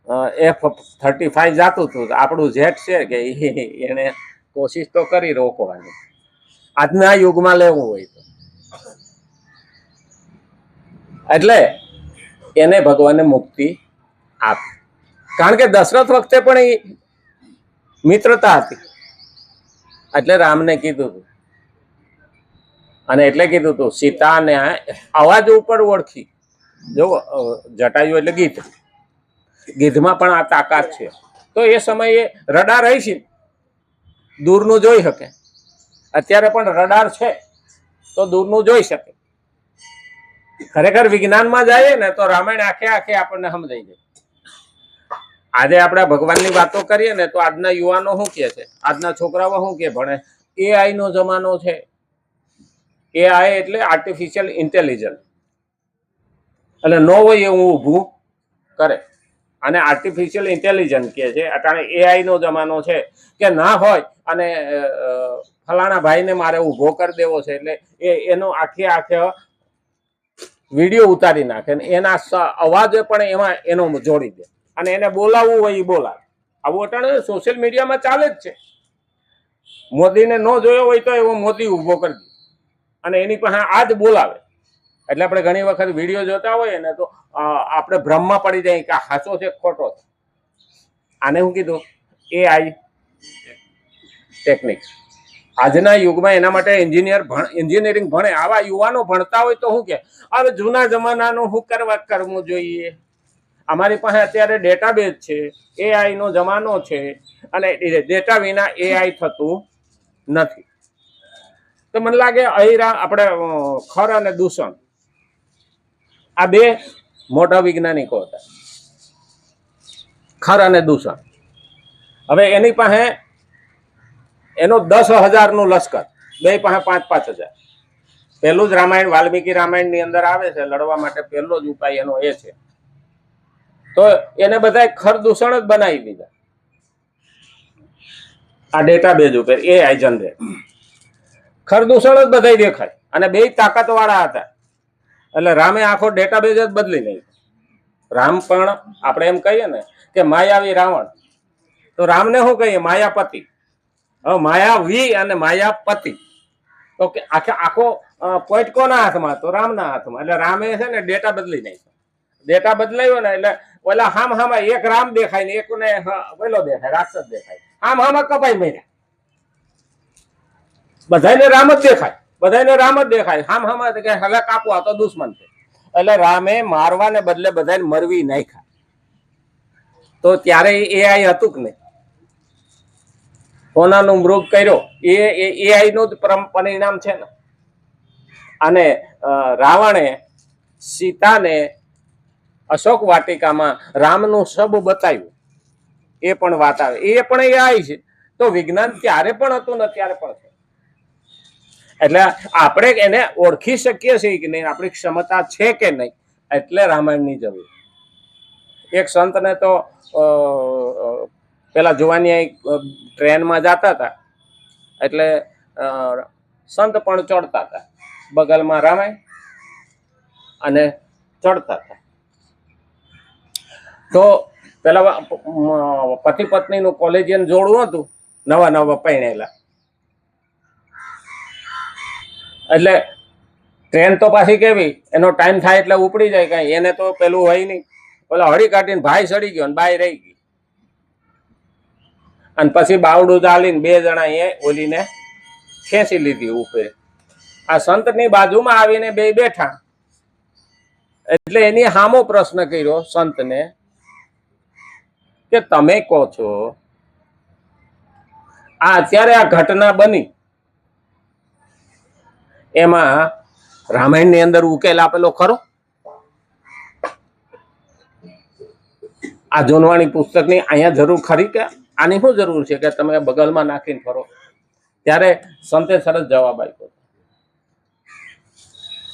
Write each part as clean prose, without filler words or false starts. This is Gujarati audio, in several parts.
F-35 જાતું હતું, આપણું જેટ છે કે એને કોશિશ તો કરી રોકવાની. આજના યુગમાં લેવું હોય તો એટલે એને ભગવાને મુક્તિ આપી. કારણ કે દશરથ વખતે પણ એ મિત્રતા હતી, એટલે રામને કીધું હતું. અને એટલે કીધું હતું સીતાને અવાજ ઉપર ઓળખી. જો જટાયુ એટલે ગીધ, ગીધમાં પણ આ તાકાત છે. તો એ સમયે રડાર રહી છે, દૂરનું જોઈ શકે. અત્યારે પણ રડાર છે તો દૂરનું જોઈ શકે. ખરેખર વિજ્ઞાનમાં જાય ને તો રામાયણ આખે આખે આપણને સમજાઈ જાય. આજે આપણે ભગવાનની વાતો કરીએ ને તો આજના યુવાનો શું કહે છે, આજના છોકરાઓ શું કે ભણે, AI નો જમાનો છે. AI એટલે આર્ટિફિશિયલ ઇન્ટેલિજન્સ. એટલે ન હોય એવું ઊભું કરે. અને આર્ટિફિશિયલ ઇન્ટેલિજન્સ કે છે અટાણે AI નો જમાનો છે કે ના હોય અને ફલાણા ભાઈને મારે ઊભો કરી દેવો છે એટલે એનો આખે વિડીયો ઉતારી નાખે ને એના અવાજે પણ એમાં એનો જોડી દે અને એને બોલાવવું હોય એ બોલાવે. આવું અટાણે સોશિયલ મીડિયામાં ચાલે જ છે. મોદીને ન જોયો હોય તો એવો મોદી ઊભો કરી દે અને એની પાસે આ જ બોલાવે. એટલે આપણે ઘણી વખત વિડીયો જોતા હોઈએ ને તો આપણે ભ્રમમાં પડી જાય કે સાચો છે ખોટો છે. આને હું કીધું AI ટેકનિક. આજના યુગમાં એના માટે એન્જિનિયરિંગ ભણે. આવા યુવાનો ભણતા હોય તો શું કે હવે જૂના જમાનાનું શું કરવા કરવું જોઈએ. અમારી પાસે અત્યારે ડેટાબેઝ છે, AI નો જમાનો છે અને ડેટા વિના AI થતું નથી. તો મને લાગે અહીરા આપણે ખર અને દૂષણ આ બે મોટા વૈજ્ઞાનિકો હતા, ખર અને દૂષણ. હવે એની પાસે એનો 10,000 નું લશ્કર, બે પાસે 5,000. પહેલું જ રામાયણ વાલ્મીકી રામાયણ ની અંદર આવે છે લડવા માટે. પહેલો જ ઉપાય એનો એ છે. તો એને બધા ખર દૂષણ જ બનાવી દીધા આ ડેટાબેઝ ઉપર. AI જનરેટ ખર દૂષણ જ બધા દેખાય અને બે તાકાત વાળા હતા. એટલે રામે આખો ડેટાબેઝ જ બદલી નાખ્યો. રામ પણ આપણે એમ કહીએ ને કે માયાવી રાવણ, તો રામને શું કહીએ માયાપતિ. હવે માયાવી અને માયાપતિ તો કે આખો પોઈન્ટ કોના હાથમાં? તો રામના હાથમાં. એટલે રામે છે ને ડેટા બદલી નાખ્યો. ડેટા બદલાયો ને એટલે ઓલા હામાં એક રામ દેખાય ને એક ને પેલો દેખાય, રાક્ષસ દેખાય. હામાં કપાઈ મર્યા. બધાને રામ જ દેખાય, બધાને રામ જ દેખાય. હામાં હલે કાપવા તો દુશ્મન છે. એટલે રામે મારવાને બદલે બધાને મરવી નાખ્યા. તો ત્યારે AI હતું કે નહીં? સોનાનું મૃગ કર્યો એ AI નું જ પરિણામ છે ને. અને રાવણે સીતાને અશોક વાટિકામાં રામનું સબ બતાવ્યું, એ પણ વાત આવે. એ પણ AI છે. તો વિજ્ઞાન ત્યારે પણ હતું ને ત્યારે પણ છે. એટલે આપણે એને ઓળખી શકીએ છીએ કે નહીં, આપણી ક્ષમતા છે કે નહીં, એટલે રામાયણની જરૂર. એક સંતને તો પેલા જોવાની ટ્રેનમાં જતા હતા એટલે સંત પણ ચડતા હતા, બગલમાં રામાયણ અને ચડતા હતા. તો પેલા પતિ પત્નીનું કોલેજિયન જોડવું હતું, નવા પરણેલા. એટલે ટ્રેન તો પાછી કેવી, એનો ટાઈમ થાય એટલે ઉપડી જાય. કઈ એને તો પેલું હોય નહીં. ઓલા હળી કાઢીને ભાઈ ચડી ગયો ને બાઈ રહી ગઈ. અને પછી બાવડું ચાલીને બે જણા એ ઓલીને ખેંચી લીધી ઉપર. આ સંતની બાજુમાં આવીને બે બેઠા. એટલે એની સામો પ્રશ્ન કર્યો સંતને કે તમે કહો છો આ અત્યારે આ ઘટના બની એમાં રામાયણ ની અંદર ઉકેલ આપેલો ખરો? આ જોનવાણી પુસ્તકની અહીંયા જરૂર ખરી કે આની શું જરૂર છે કે તમે બગલમાં નાખીને ફરો? ત્યારે સંતે સરસ જવાબ આપ્યો.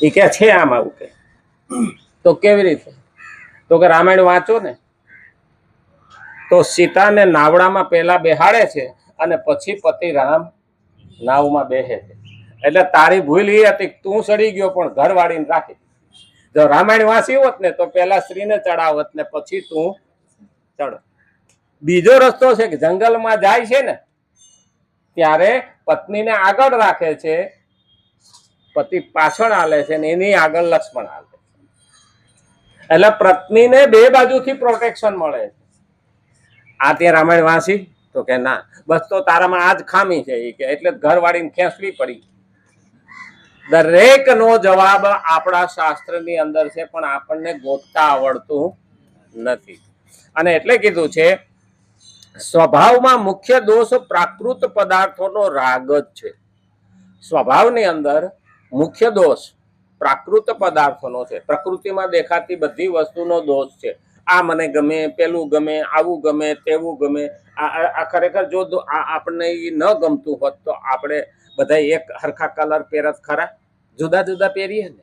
એ કે છે આમાં ઉકેલ. તો કેવી રીતે? તો કે રામાયણ વાંચો ને તો સીતાને નાવડામાં પહેલા બેહાડે છે અને પછી પતિ રામ નાવમાં બેસે છે. એટલે તારી ભૂલ એ હતી તું ચડી ગયો પણ ઘર વાળીને રાખી. જો રામાયણ વાંચી હોત ને તો પેલા સ્ત્રીને ચડાવત ને પછી તું સ્થળ. બીજો રસ્તો છે કે જંગલમાં જાય છે ને ત્યારે પત્નીને આગળ રાખે છે, પતિ પાછળ હાલે છે ને એની આગળ લક્ષ્મણ હાલે છે. એટલે પત્નીને બે બાજુથી પ્રોટેક્શન મળે છે. આ તે રામાયણ વાંચી તો કે ના, બસ તો તારામાં આ જ ખામી છે કે એટલે ઘર વાળીને ખેંચવી પડી. દરેકનો જવાબ આપણા શાસ્ત્રની અંદર છે, પણ આપણને ગોતતા આવડતું નથી. અને એટલે કીધું છે સ્વભાવમાં મુખ્ય દોષ પ્રાકૃત પદાર્થોનો રાગ જ છે. સ્વભાવની અંદર મુખ્ય દોષ પ્રાકૃત પદાર્થોનો છે. પ્રકૃતિમાં દેખાતી બધી વસ્તુનો દોષ છે. આ મને ગમે, પેલું ગમે, આવું ગમે, તેવું ગમે. આ ખરેખર જો આપણને ન ગમતું હોત તો આપણે બધા એક હરખા કલર પહેરત ખરા? જુદા જુદા પહેરીએ ને.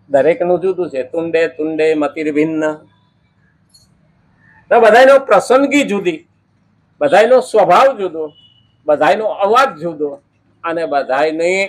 દરેકનું જુદું છે. તુંડે તુંડે મતિર ભિન્ન. તો બધાનો પ્રસંગી જુદી, બધાનો સ્વભાવ જુદો, બધાનો અવાજ જુદો અને બધાની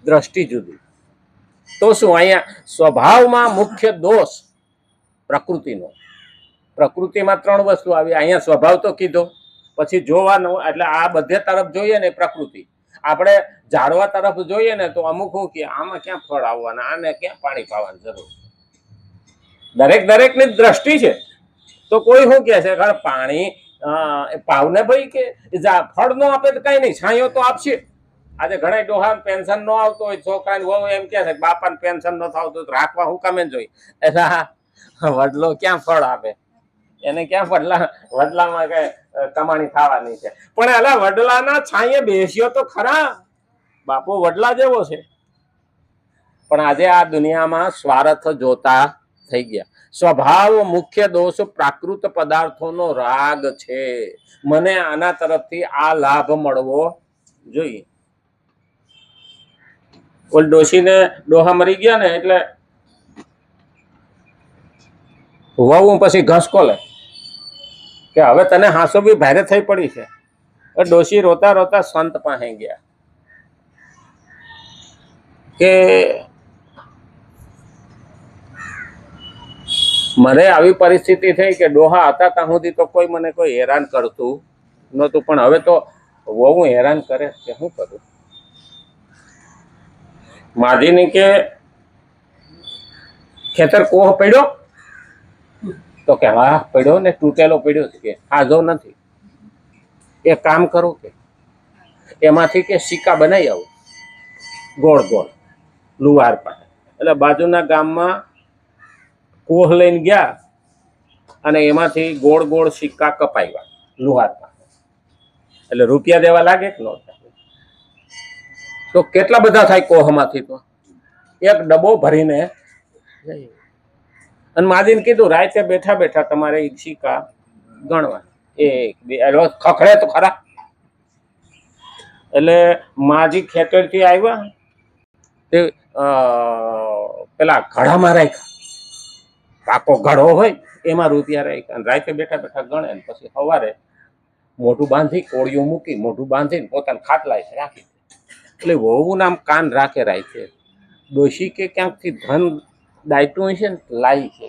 દ્રષ્ટિ જુદી. તો શું અહીંયા સ્વભાવમાં મુખ્ય દોષ પ્રકૃતિનો. પ્રકૃતિમાં ત્રણ વસ્તુ આવી, અહીંયા સ્વભાવ તો કીધો, પછી જોવાનું એટલે આ બધે તરફ જોઈએ ને પ્રકૃતિ. આપણે ઝાડવા તરફ જોઈએ ને તો અમુક શું કે આમાં ક્યાં ફળ આવવાના, આને ક્યાં પાણી પાવાની જરૂર. દરેકની દ્રષ્ટિ છે. તો કોઈ શું કે છે પાણી પાવને ભાઈ કે ફળ નો આપે તો કઈ નહીં, છાંયો તો આપશે. આજે ઘણા ડોહા પેન્શન નો આવતો હોય, છોકરાને વહુ એમ કે છે બાપાને પેન્શન નો થતું રાખવા હું કામે જોઈ. એટલે વડલો ક્યાં ફળ આપે, એને ક્યાં વડલામાં કઈ કમાણી થવાની છે. પણ એલા વડલાના છાંયે બેસ્યો તો ખરા, બાપુ વડલા જેવો છે. પણ આજે આ દુનિયામાં સ્વાર્થ જોતા થઈ ગયા. સ્વભાવ મુખ્ય દોષ પ્રાકૃત પદાર્થોનો રાગ છે. મને આના તરફથી આ લાભ મળવો જોઈએ. ઓલ ડોશીને ડોહા મરી ગયા ને એટલે વહુ પછી ઘસકો લે કે હવે તને હાંસો બી ભારે થઈ પડી છે. ડોશી રોતા રોતા સંત પાસે ગયા કે મને આવી પરિસ્થિતિ થઈ કે ડોહા હતા ત્યાં સુધી તો કોઈ મને કોઈ હેરાન કરતું નહોતું, પણ હવે તો વહુ હેરાન કરે કે શું કરું. માધીની કે ખેતર કોહ પડ્યો તો કે હા પડ્યો ને, તૂટેલો પડ્યો કે હાજો નથી. એક કામ કરું કે એમાંથી કે સિક્કા બનાવી આવું ગોળ ગોળ લુહાર પાસે. એટલે બાજુના ગામમાં કોહ લઈને ગયા અને એમાંથી ગોળ ગોળ સિક્કા કપાવ્યા લુહાર પાસે. એટલે રૂપિયા દેવા લાગે કે નહોતા. તો કેટલા બધા થાય કોહમાંથી? તો એક ડબ્બો ભરીને અને માજીને કીધું રાતે બેઠા બેઠા તમારે સિક્કા ગણવા. એક બે ખખડે તો ખરા. એટલે માજી ખેતરથી આવ્યા તે પેલા ઘડામાં રાખ્યા, પાકો ઘડો હોય એમાં રૂપિયા રાખ્યા અને રાતે બેઠા બેઠા ગણે. પછી સવારે મોઢું બાંધી કોળિયું મૂકી મોઢું બાંધીને પોતાના ખાટલા રાખી. એટલે વહુ નામ કાન રાખે રાખે. ડોશી કે ક્યાંકથી ધન દાયટું છે ને લાવી છે.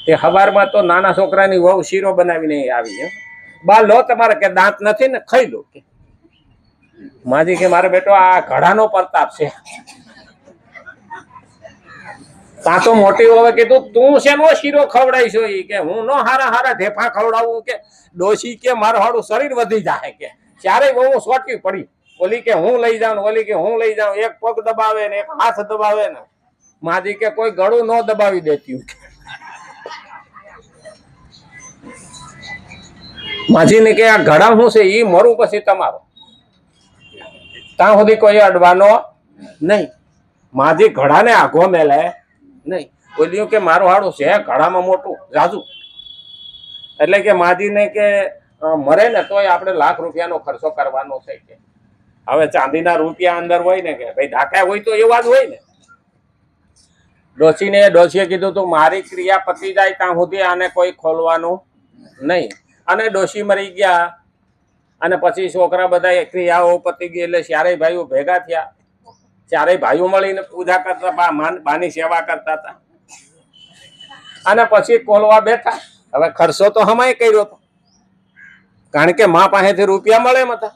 તે સવારમાં તો નાના છોકરાની વહુ શીરો બનાવીને આવી. બા લો તમારે કે દાંત નથી ને ખાઈ લો કે. માજી કે મારે બેટો આ ઘડાનો પ્રતાપ છે. કાં તો મોટી હવે કીધું તું શેનો શીરો ખવડાવીશો કે હું નો હારા હારા ઢેફા ખવડાવું કે. ડોશી કે મારું હાડું શરીર વધી જાય કે. ત્યારે બહુ સોટી પડી. ઓલી કે હું લઈ જાઉં, ઓલી કે હું લઈ જાઉં. એક પગ દબાવે ને એક હાથ દબાવે ને. માજી કે કોઈ ગળું ન દબાવી દેતી. માજીને કે આ ઘડા શું છે એ મરું પછી તમારો, ત્યાં સુધી કોઈ અડવાનો નહીં. માજી ઘડાને આઘો મેલે નહીં. બોલ્યું કે મારું હાડું છે ઘડામાં મોટું જાજુ. એટલે કે માજીને કે મરે ને તોય આપણે લાખ રૂપિયાનો ખર્ચો કરવાનો છે કે. હવે ચાંદીના રૂપિયા અંદર હોય ને કે ભાઈ ઢાકા હોય તો એવા જ હોય ને. ડોશીએ કીધું તું મારી ક્રિયા પતી જાય ત્યાં સુધી આને કોઈ ખોલવાનું નહીં. અને ડોશી મરી ગયા અને પછી છોકરા બધા ક્રિયાઓ પતી ગઈ એટલે ચારેય ભાઈઓ ભેગા થયા. ચારેય ભાઈઓ મળીને પૂજા કરતા, બાની સેવા કરતા હતા. અને પછી કોલવા બેઠા. હવે ખર્ચો તો હમાય કર્યો હતો, કારણ કે મા પાસેથી રૂપિયા મળે એમ હતા.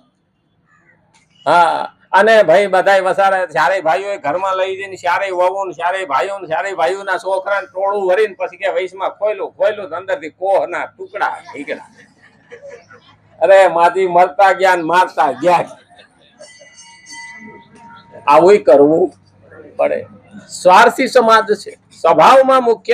હા, અને ભાઈ બધાય વસારે ચારેય ભાઈઓ ઘરમાં લઈ જઈને ચારેય વહુ ને ચારેય ભાઈઓ ને ચારેય ભાઈઓના છોકરા ટોળું ભરીને પછી કે વૈશમાં ખોયલું અંદરથી કોહના ટુકડા નીકળ્યા. અરે માથી મરતા ગયા ને મારતા ગયા. આવું કરવું પડે. સ્વાર્થી સમાજ છે, સ્વભાવમાં મુખ્ય